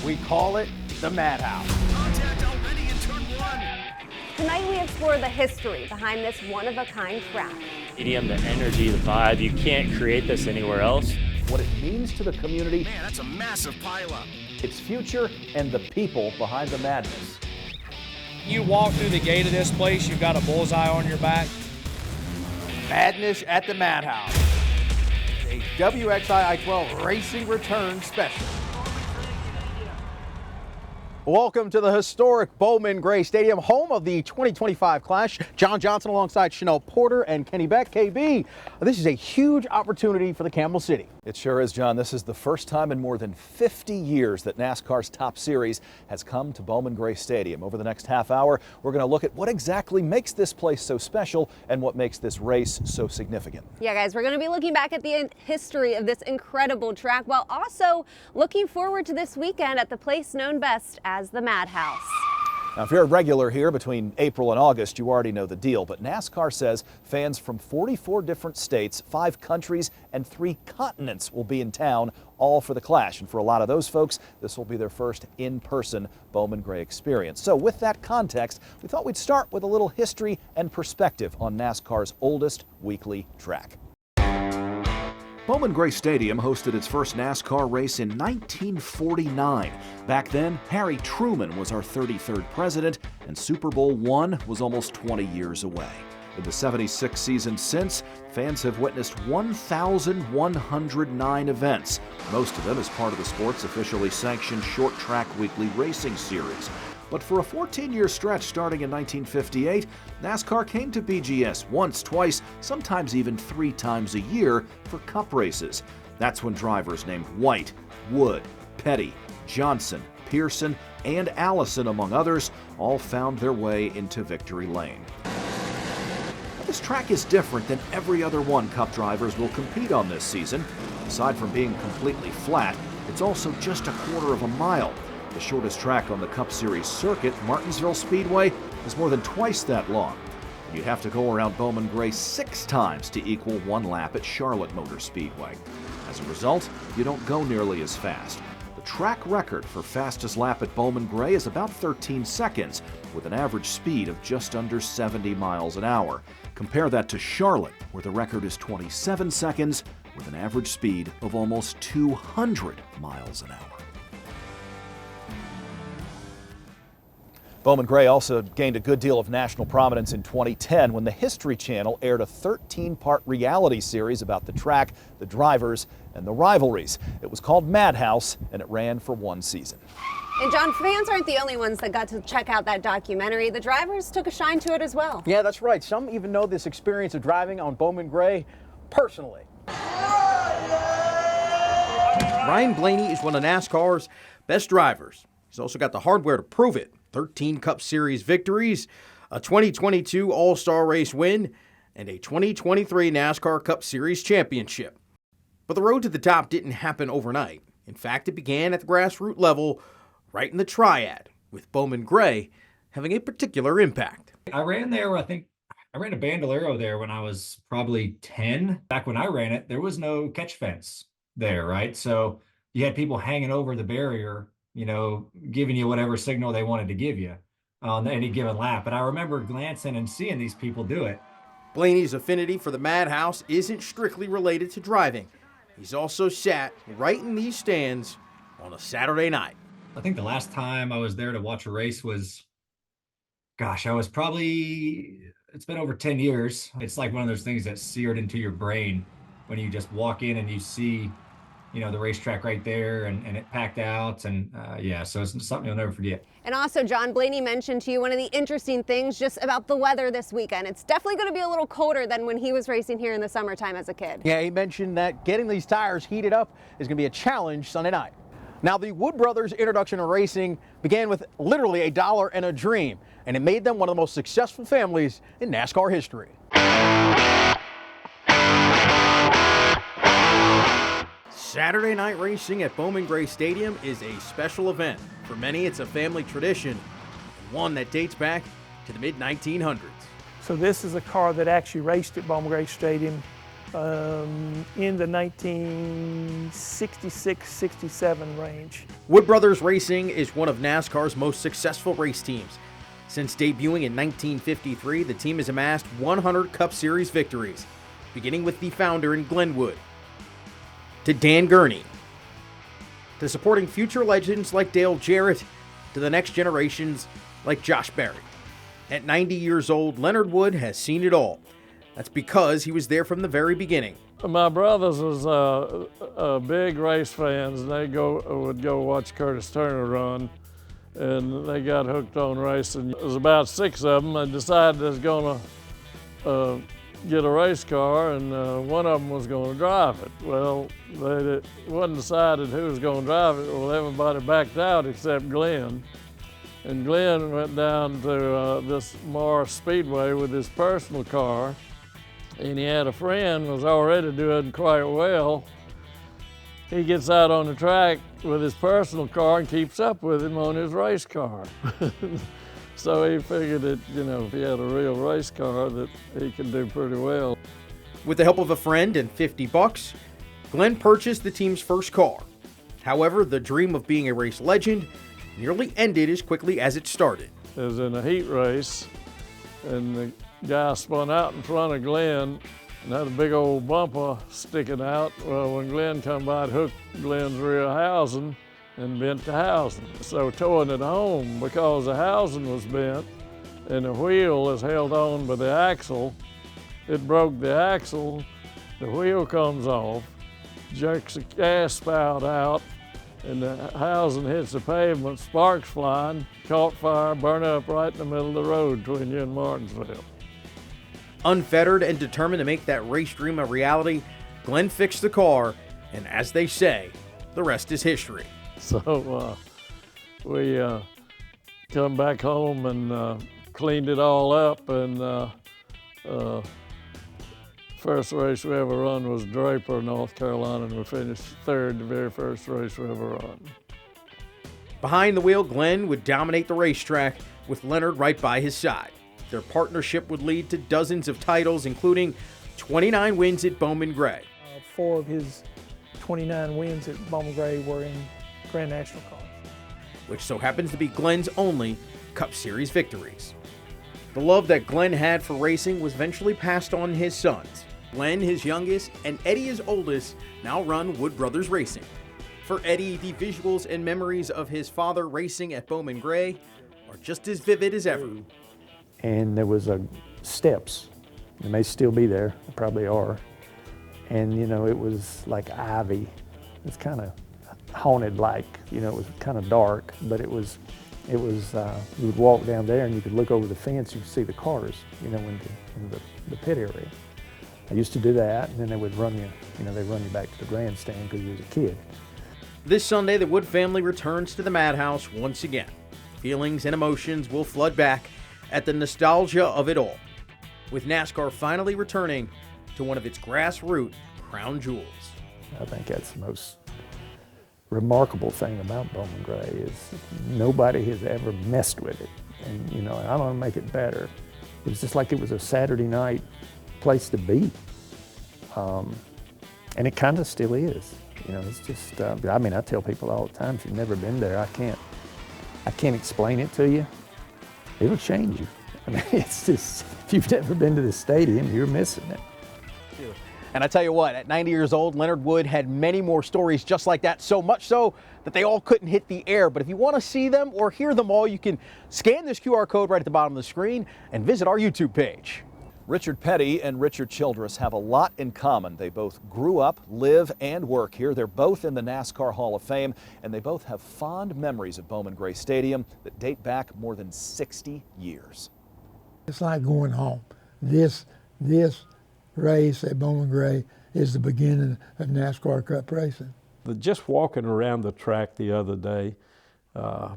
We call it the Madhouse. Contact already in turn 1. Tonight we explore the history behind this one-of-a-kind track. Stadium, the energy, the vibe, you can't create this anywhere else. What it means to the community, Man, that's a massive pileup. its future, and the people behind the madness. You walk through the gate of this place, you've got a bullseye on your back. Madness at the Madhouse. A WXII Racing Return Special. Welcome to the historic Bowman Gray Stadium, home of the 2025 Clash. John Johnson alongside Chanel Porter and Kenny Beck. KB, this is a huge opportunity for the Campbell City. It sure is, John. This is the first time in more than 50 years that NASCAR's top series has come to Bowman Gray Stadium. Over the next half hour, we're going to look at what exactly makes this place so special and what makes this race so significant. Yeah, guys, we're going to be looking back at the history of this incredible track while also looking forward to this weekend at the place known best as the Madhouse. Now, if you're a regular here between April and August, you already know the deal, but NASCAR says fans from 44 different states, 5 countries, and 3 continents will be in town, all for the Clash. And for a lot of those folks, this will be their first in-person Bowman Gray experience. So with that context, we thought we'd start with a little history and perspective on NASCAR's oldest weekly track. Bowman Gray Stadium hosted its first NASCAR race in 1949. Back then, Harry Truman was our 33rd president, and Super Bowl I was almost 20 years away. In the 76 season since, fans have witnessed 1,109 events, most of them as part of the sport's officially sanctioned short track weekly racing series. But for a 14-year stretch starting in 1958, NASCAR came to BGS once, twice, sometimes even 3 times a year for cup races. That's when drivers named White, Wood, Petty, Johnson, Pearson, and Allison, among others, all found their way into victory lane. This track is different than every other one Cup drivers will compete on this season. Aside from being completely flat, it's also just a quarter of a mile. The shortest track on the Cup Series circuit, Martinsville Speedway, is more than twice that long. And you'd have to go around Bowman Gray 6 times to equal 1 lap at Charlotte Motor Speedway. As a result, you don't go nearly as fast. The track record for fastest lap at Bowman Gray is about 13 seconds, with an average speed of just under 70 miles an hour. Compare that to Charlotte, where the record is 27 seconds, with an average speed of almost 200 miles an hour. Bowman Gray also gained a good deal of national prominence in 2010 when the History Channel aired a 13-part reality series about the track, the drivers, and the rivalries. It was called Madhouse, and it ran for 1 season. And John, fans aren't the only ones that got to check out that documentary. The drivers took a shine to it as well. Yeah, that's right. Some even know this experience of driving on Bowman Gray personally. Ryan Blaney is one of NASCAR's best drivers. He's also got the hardware to prove it. 13 Cup Series victories, a 2022 All-Star Race win, and a 2023 NASCAR Cup Series championship. But the road to the top didn't happen overnight. In fact, it began at the grassroots level, right in the triad, with Bowman Gray having a particular impact. I ran there, I ran a Bandolero there when I was probably 10. Back when I ran it, there was no catch fence there, right? So you had people hanging over the barrier, you know, giving you whatever signal they wanted to give you on any given lap. And I remember glancing and seeing these people do it. Blaney's affinity for the Madhouse isn't strictly related to driving. He's also sat right in these stands on a Saturday night. I think the last time I was there to watch a race was, gosh, it's been over 10 years. It's like one of those things that's seared into your brain when you just walk in and you see, you know, the racetrack right there and it packed out. And so it's something you'll never forget. And also, John, Blaney mentioned to you one of the interesting things just about the weather this weekend. It's definitely going to be a little colder than when he was racing here in the summertime as a kid. Yeah, he mentioned that getting these tires heated up is going to be a challenge Sunday night. Now, the Wood brothers' introduction to racing began with literally $1 and a dream, and it made them one of the most successful families in NASCAR history. Saturday night racing at Bowman Gray Stadium is a special event. For many, it's a family tradition, and one that dates back to the mid-1900s. So this is a car that actually raced at Bowman Gray Stadium in the 1966-67 range. Wood Brothers Racing is one of NASCAR's most successful race teams. Since debuting in 1953, the team has amassed 100 Cup Series victories, beginning with the founder in Glenwood, to Dan Gurney, to supporting future legends like Dale Jarrett, to the next generations like Josh Berry. At 90 years old, Leonard Wood has seen it all. That's because he was there from the very beginning. My brothers was big race fans, and they would go watch Curtis Turner run, and they got hooked on racing. There was about 6 of them. I decided they was going to get a race car, and one of them was going to drive it. Well, it wasn't decided who was going to drive it. Well, everybody backed out except Glenn. And Glenn went down to this Morris Speedway with his personal car, and he had a friend who was already doing quite well. He gets out on the track with his personal car and keeps up with him on his race car. So he figured that, you know, if he had a real race car, that he could do pretty well. With the help of a friend and $50, Glenn purchased the team's first car. However, the dream of being a race legend nearly ended as quickly as it started. It was in a heat race, and the guy spun out in front of Glenn and had a big old bumper sticking out. Well, when Glenn come by, it hooked Glenn's rear housing and bent the housing. So towing it home, because the housing was bent and the wheel is held on by the axle, it broke the axle, the wheel comes off, jerks the gas spout out, and the housing hits the pavement, sparks flying, caught fire, burned up right in the middle of the road between you and Martinsville. Unfettered and determined to make that race dream a reality, Glenn fixed the car, and as they say, the rest is history. So we come back home and cleaned it all up, and first race we ever run was Draper, North Carolina, and we finished third, the very first race we ever run. Behind the wheel, Glenn would dominate the racetrack with Leonard right by his side. Their partnership would lead to dozens of titles, including 29 wins at Bowman Gray. 4 of his 29 wins at Bowman Gray were in Grand National cars, which so happens to be Glenn's only Cup Series victories. The love that Glenn had for racing was eventually passed on to his sons. Glenn, his youngest, and Eddie, his oldest, now run Wood Brothers Racing. For Eddie, the visuals and memories of his father racing at Bowman Gray are just as vivid as ever. And there was steps. They may still be there, they probably are. And you know, it was like ivy. It's kind of haunted, like, you know, it was kind of dark, but it was you would walk down there and you could look over the fence, you could see the cars, you know, in the pit area. I used to do that, and then they would run you, you know, they'd run you back to the grandstand because you was a kid. This Sunday, the Wood family returns to the Madhouse once again. Feelings and emotions will flood back at the nostalgia of it all, with NASCAR finally returning to one of its grassroots crown jewels. I think that's the most remarkable thing about Bowman Gray is nobody has ever messed with it. And, you know, I want to make it better. It was just like it was a Saturday night place to be. And it kind of still is. You know, it's just, I mean, I tell people all the time, if you've never been there, I can't explain it to you. It'll change you. I mean, it's just, if you've never been to the stadium, you're missing it. And I tell you what, at 90 years old, Leonard Wood had many more stories just like that, so much so that they all couldn't hit the air. But if you want to see them or hear them all, you can scan this QR code right at the bottom of the screen and visit our YouTube page. Richard Petty and Richard Childress have a lot in common. They both grew up, live, and work here. They're both in the NASCAR Hall of Fame, and they both have fond memories of Bowman Gray Stadium that date back more than 60 years. It's like going home. This race at Bowman Gray is the beginning of NASCAR Cup racing. Just walking around the track the other day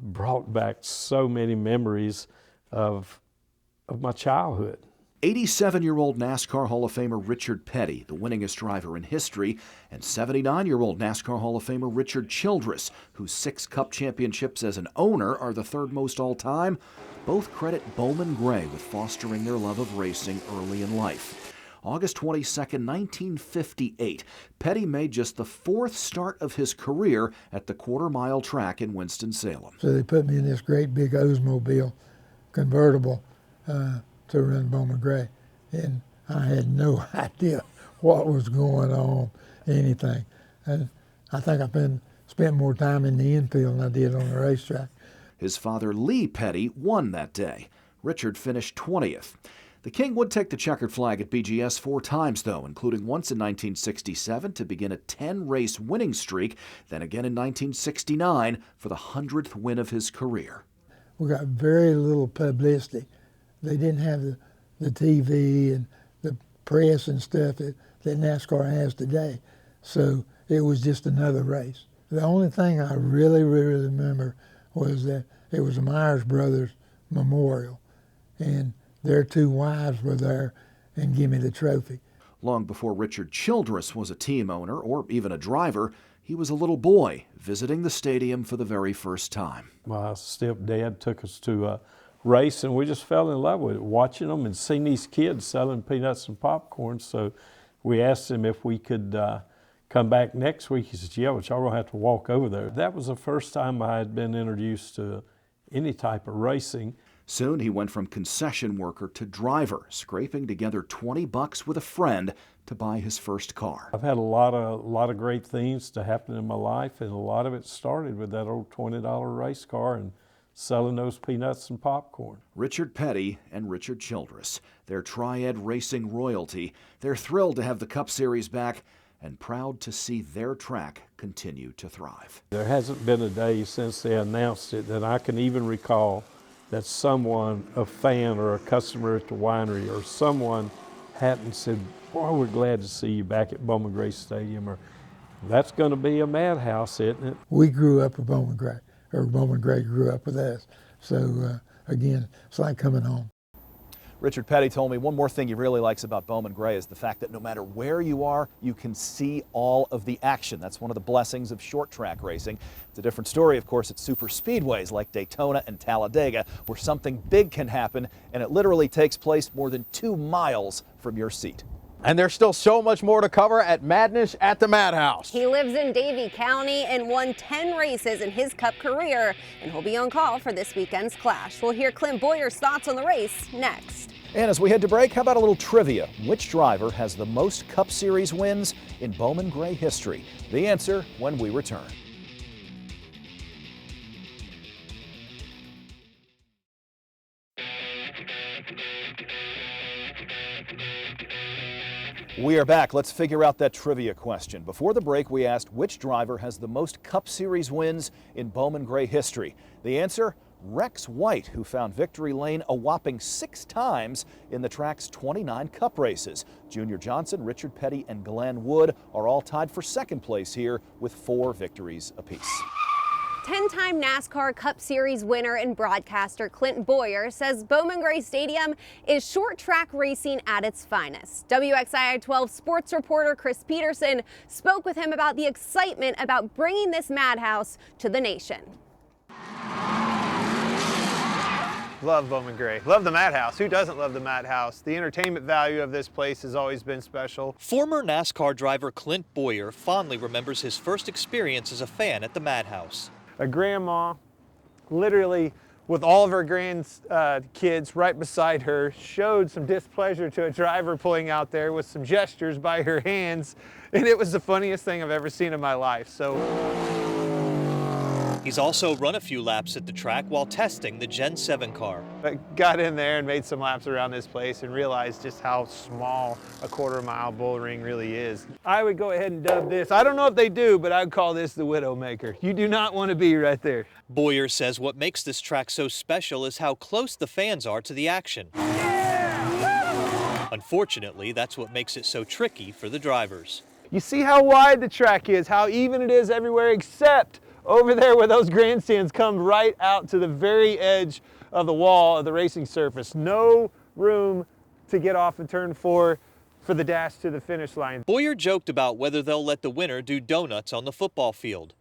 brought back so many memories of my childhood. 87-year-old NASCAR Hall of Famer Richard Petty, the winningest driver in history, and 79-year-old NASCAR Hall of Famer Richard Childress, whose 6 Cup championships as an owner are the 3rd most all-time, both credit Bowman Gray with fostering their love of racing early in life. August 22, 1958, Petty made just the 4th start of his career at the quarter-mile track in Winston-Salem. So they put me in this great big Oldsmobile convertible to run Bowman Gray, and I had no idea what was going on, anything. And I think I spent more time in the infield than I did on the racetrack. His father, Lee Petty, won that day. Richard finished 20th. The King would take the checkered flag at BGS 4 times, though, including once in 1967 to begin a 10-race winning streak, then again in 1969 for the 100th win of his career. We got very little publicity. They didn't have the TV and the press and stuff that NASCAR has today. So it was just another race. The only thing I really remember was that it was the Myers Brothers Memorial, and their 2 wives were there and gave me the trophy. Long before Richard Childress was a team owner or even a driver, he was a little boy visiting the stadium for the very first time. My stepdad took us to a race, and we just fell in love with it, watching them and seeing these kids selling peanuts and popcorn. So we asked him if we could come back next week. He said, yeah, but y'all gonna have to walk over there. That was the first time I had been introduced to any type of racing. Soon he went from concession worker to driver, scraping together $20 with a friend to buy his first car. I've had a lot of great things to happen in my life, and a lot of it started with that old $20 race car and selling those peanuts and popcorn. Richard Petty and Richard Childress, their triad racing royalty. They're thrilled to have the Cup Series back and proud to see their track continue to thrive. There hasn't been a day since they announced it that I can even recall that someone, a fan or a customer at the winery or someone hadn't said, boy, we're glad to see you back at Bowman Gray Stadium, or that's going to be a madhouse, isn't it? We grew up with Bowman Gray, or Bowman Gray grew up with us. So again, it's like coming home. Richard Petty told me one more thing he really likes about Bowman Gray is the fact that no matter where you are, you can see all of the action. That's one of the blessings of short track racing. It's a different story, of course, at super speedways like Daytona and Talladega, where something big can happen, and it literally takes place more than 2 miles from your seat. And there's still so much more to cover at Madness at the Madhouse. He lives in Davie County and won 10 races in his Cup career, and he'll be on call for this weekend's clash. We'll hear Clint Boyer's thoughts on the race next. And as we head to break, how about a little trivia? Which driver has the most Cup Series wins in Bowman Gray history? The answer when we return. We are back. Let's figure out that trivia question. Before the break, we asked which driver has the most Cup Series wins in Bowman Gray history. The answer, Rex White, who found victory lane a whopping 6 times in the track's 29 Cup races. Junior Johnson, Richard Petty, and Glenn Wood are all tied for 2nd place here with 4 victories apiece. 10-time NASCAR Cup Series winner and broadcaster Clint Boyer says Bowman Gray Stadium is short track racing at its finest. WXII 12 sports reporter Chris Peterson spoke with him about the excitement about bringing this madhouse to the nation. Love Bowman Gray. Love the Madhouse. Who doesn't love the Madhouse? The entertainment value of this place has always been special. Former NASCAR driver Clint Boyer fondly remembers his first experience as a fan at the Madhouse. A grandma, literally with all of her grandkids right beside her, showed some displeasure to a driver pulling out there with some gestures by her hands, and it was the funniest thing I've ever seen in my life. He's also run a few laps at the track while testing the Gen 7 car. I got in there and made some laps around this place and realized just how small a quarter-mile bull ring really is. I would go ahead and dub this. I don't know if they do, but I would call this the Widowmaker. You do not want to be right there. Boyer says what makes this track so special is how close the fans are to the action. Unfortunately, that's what makes it so tricky for the drivers. You see how wide the track is, how even it is everywhere except over there where those grandstands come right out to the very edge of the wall of the racing surface. No room to get off of turn 4 for the dash to the finish line. Boyer joked about whether they'll let the winner do donuts on the football field.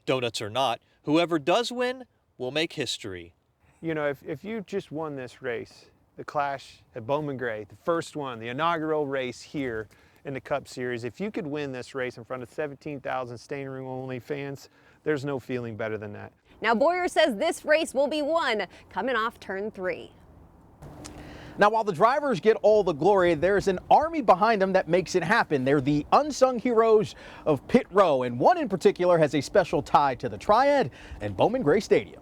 Donuts or not, whoever does win will make history. You know, if you just won this race the clash at Bowman Gray, the first one, the inaugural race here in the Cup Series. If you could win this race in front of 17,000 standing room only fans, there's no feeling better than that. Now Boyer says this race will be won coming off turn 3. Now, while the drivers get all the glory, there's an army behind them that makes it happen. They're the unsung heroes of pit row, and one in particular has a special tie to the Triad and Bowman Gray Stadium.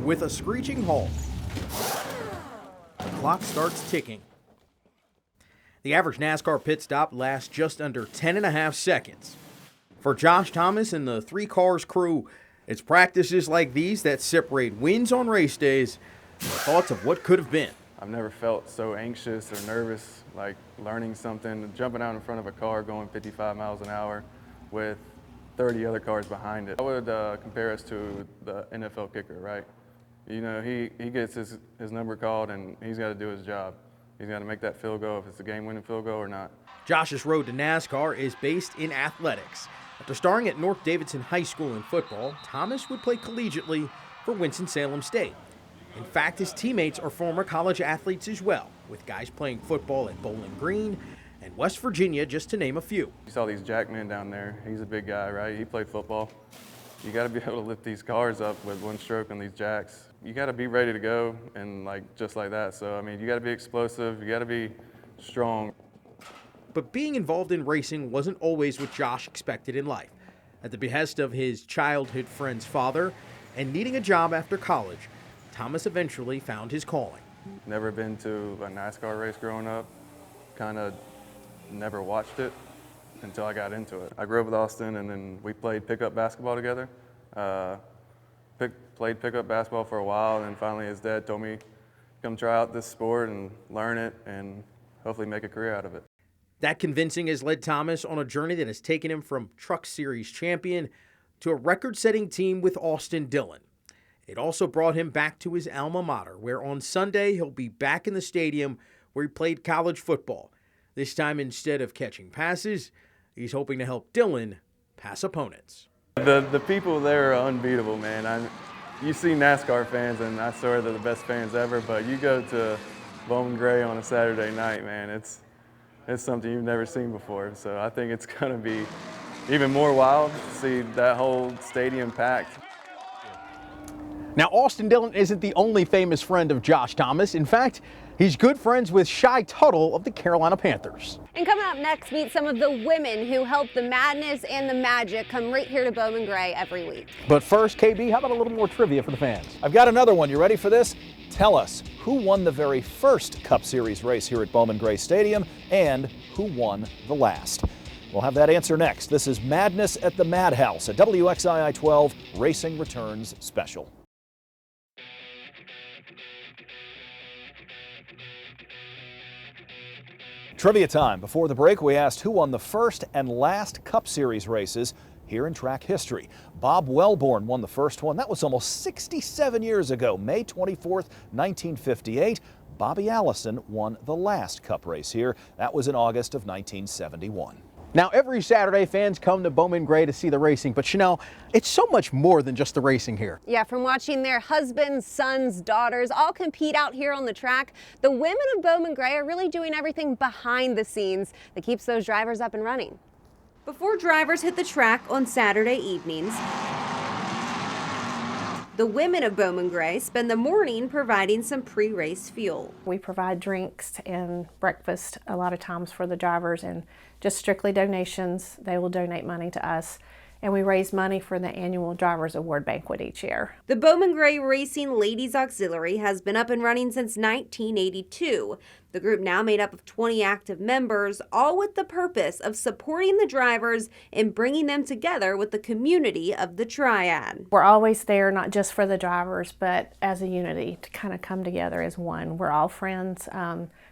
With a screeching halt, the clock starts ticking. The average NASCAR pit stop lasts just under 10.5 seconds. For Josh Thomas and the 3 Cars crew, it's practices like these that separate wins on race days and thoughts of what could have been. I've never felt so anxious or nervous, like learning something, jumping out in front of a car going 55 miles an hour with 30 other cars behind it. I would compare us to the NFL kicker, right? You know, he gets his number called and he's got to do his job. He's got to make that field goal if it's a game-winning field goal or not. Josh's road to NASCAR is based in athletics. After starring at North Davidson High School in football, Thomas would play collegiately for Winston-Salem State. In fact, his teammates are former college athletes as well, with guys playing football at Bowling Green and West Virginia, just to name a few. You saw these jackmen down there. He's a big guy, right? He played football. You got to be able to lift these cars up with one stroke on these jacks. You got to be ready to go and just like that. So, I mean, you got to be explosive. You got to be strong. But being involved in racing wasn't always what Josh expected in life. At the behest of his childhood friend's father and needing a job after college, Thomas eventually found his calling. Never been to a NASCAR race growing up. Kind of never watched it until I got into it. I grew up with Austin, and then we played pickup basketball together. Played pickup basketball for a while, and then finally his dad told me, come try out this sport and learn it and hopefully make a career out of it. That convincing has led Thomas on a journey that has taken him from Truck Series champion to a record-setting team with Austin Dillon. It also brought him back to his alma mater, where on Sunday he'll be back in the stadium where he played college football. This time, instead of catching passes, he's hoping to help Dillon pass opponents. The people there are unbeatable, man. You see NASCAR fans, and I swear they're the best fans ever, but you go to Bowman Gray on a Saturday night, man, it's something you've never seen before. So I think it's going to be even more wild to see that whole stadium packed. Now, Austin Dillon isn't the only famous friend of Josh Thomas. In fact, he's good friends with Shy Tuttle of the Carolina Panthers. And coming up next, meet some of the women who help the madness and the magic come right here to Bowman Gray every week. But first, KB, how about a little more trivia for the fans? I've got another one. You ready for this? Tell us who won the very first Cup Series race here at Bowman Gray Stadium and who won the last. We'll have that answer next. This is Madness at the Madhouse, a WXII 12 Racing Returns special. Trivia time. Before the break, we asked who won the first and last Cup Series races here in track history. Bob Wellborn won the first one. That was almost 67 years ago, May 24th, 1958. Bobby Allison won the last Cup race here. That was in August of 1971. Now, every Saturday, fans come to Bowman Gray to see the racing, but it's so much more than just the racing here. Yeah, from watching their husbands, sons, daughters all compete out here on the track, the women of Bowman Gray are really doing everything behind the scenes that keeps those drivers up and running. Before drivers hit the track on Saturday evenings, the women of Bowman Gray spend the morning providing some pre-race fuel. We provide drinks and breakfast a lot of times for the drivers, and just strictly donations. They will donate money to us, and we raise money for the annual Drivers Award Banquet each year. The Bowman Gray Racing Ladies Auxiliary has been up and running since 1982. The group now made up of 20 active members, all with the purpose of supporting the drivers and bringing them together with the community of the Triad. We're always there, not just for the drivers, but as a unity to kind of come together as one. We're all friends,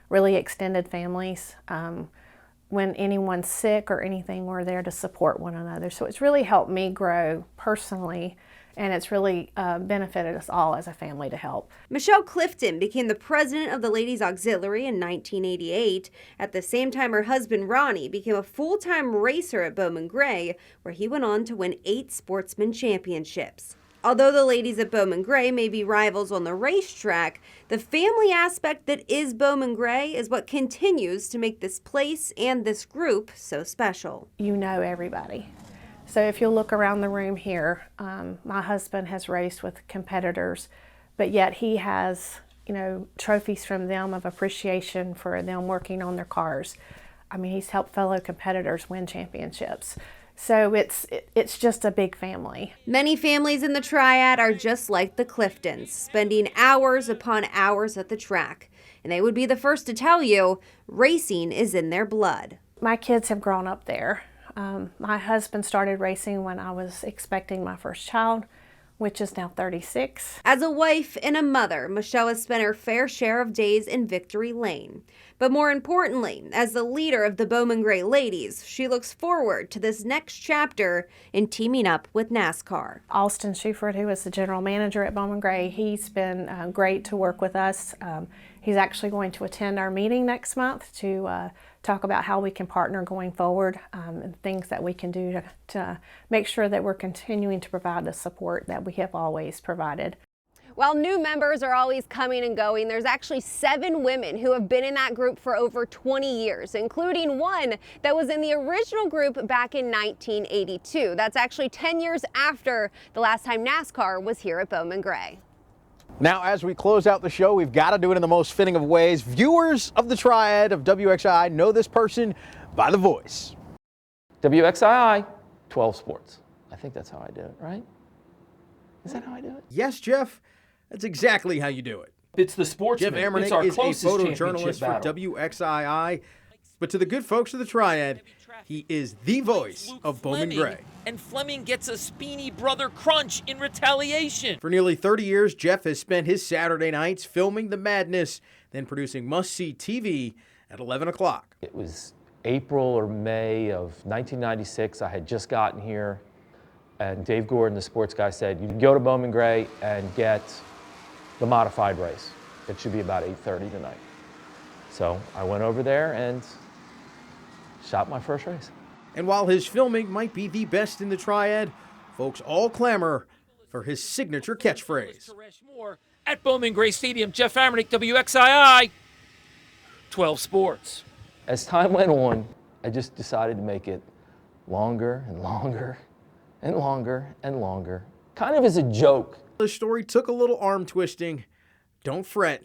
really extended families. When anyone's sick or anything, we're there to support one another. So it's really helped me grow personally, and it's really benefited us all as a family to help. Michelle Clifton became the president of the Ladies Auxiliary in 1988. At the same time, her husband Ronnie became a full-time racer at Bowman Gray, where he went on to win 8 sportsman championships. Although the ladies at Bowman Gray may be rivals on the racetrack, the family aspect that is Bowman Gray is what continues to make this place and this group so special. You know everybody. So if you'll look around the room here, my husband has raced with competitors, but yet he has, you know, trophies from them of appreciation for them working on their cars. I mean, he's helped fellow competitors win championships. So it's just a big family. Many families in the Triad are just like the Cliftons, spending hours upon hours at the track. And they would be the first to tell you, racing is in their blood. My kids have grown up there. My husband started racing when I was expecting my first child, which is now 36. As a wife and a mother, Michelle has spent her fair share of days in Victory Lane. But more importantly, as the leader of the Bowman Gray ladies, she looks forward to this next chapter in teaming up with NASCAR. Austin Schuford, who is the general manager at Bowman Gray, he's been great to work with us. He's actually going to attend our meeting next month to talk about how we can partner going forward and things that we can do to make sure that we're continuing to provide the support that we have always provided. While new members are always coming and going, there's actually 7 women who have been in that group for over 20 years, including one that was in the original group back in 1982. That's actually 10 years after the last time NASCAR was here at Bowman Gray. Now, as we close out the show, we've got to do it in the most fitting of ways. Viewers of the Triad of WXII know this person by the voice. WXII, 12 Sports. I think that's how I do it, right? Is that how I do it? Yes, Jeff. That's exactly how you do it. It's the sportsman. Jeff Ammernick it's our is a closest photojournalist for battle. WXII. But to the good folks of the Triad, he is the voice of Bowman Gray. And Fleming gets a Speeny Brother crunch in retaliation. For nearly 30 years, Jeff has spent his Saturday nights filming the madness, then producing must-see TV at 11 o'clock. It was April or May of 1996. I had just gotten here, and Dave Gordon, the sports guy, said, you can go to Bowman Gray and get the modified race. It should be about 8:30 tonight. So I went over there and shot my first race. And while his filming might be the best in the Triad, folks all clamor for his signature catchphrase. At Bowman Gray Stadium, Jeff Ammernick, WXII, 12 Sports. As time went on, I just decided to make it longer and longer and longer and longer, kind of as a joke. The story took a little arm twisting. Don't fret,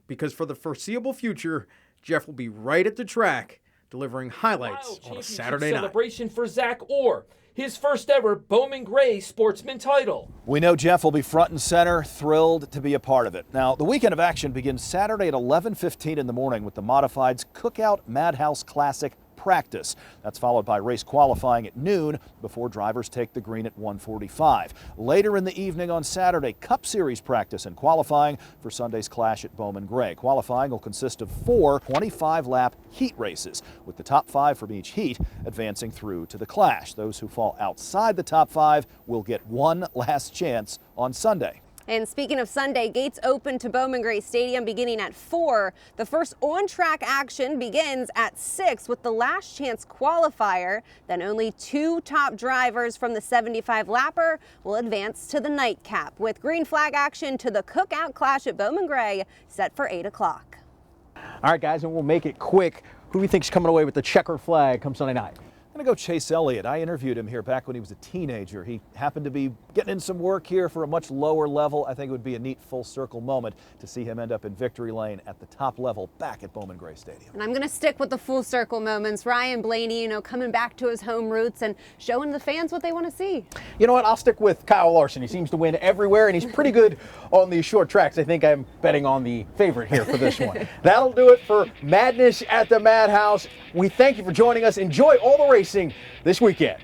because for the foreseeable future, Jeff will be right at the track, delivering highlights on a Saturday night. Celebration for Zach Orr, his first ever Bowman Gray Sportsman title. We know Jeff will be front and center, thrilled to be a part of it. Now, the weekend of action begins Saturday at 11:15 in the morning with the Modifieds Cookout Madhouse Classic practice. That's followed by race qualifying at noon before drivers take the green at 1:45. Later in the evening on Saturday, Cup Series practice and qualifying for Sunday's clash at Bowman Gray. Qualifying will consist of 4 25-lap heat races, with the top 5 from each heat advancing through to the clash. Those who fall outside the top 5 will get one last chance on Sunday. And speaking of Sunday, gates open to Bowman Gray Stadium beginning at 4. The first on-track action begins at 6 with the last chance qualifier. Then only 2 top drivers from the 75-lapper will advance to the nightcap, with green flag action to the cookout clash at Bowman Gray set for 8 o'clock. All right, guys, and we'll make it quick. Who do you think's coming away with the checkered flag come Sunday night? I'm going to go Chase Elliott. I interviewed him here back when he was a teenager. He happened to be getting in some work here for a much lower level. I think it would be a neat full circle moment to see him end up in victory lane at the top level back at Bowman Gray Stadium. And I'm going to stick with the full circle moments. Ryan Blaney, coming back to his home roots and showing the fans what they want to see. You know what? I'll stick with Kyle Larson. He seems to win everywhere, and he's pretty good on these short tracks. I think I'm betting on the favorite here for this one. That'll do it for Madness at the Madhouse. We thank you for joining us. Enjoy all the racing this weekend.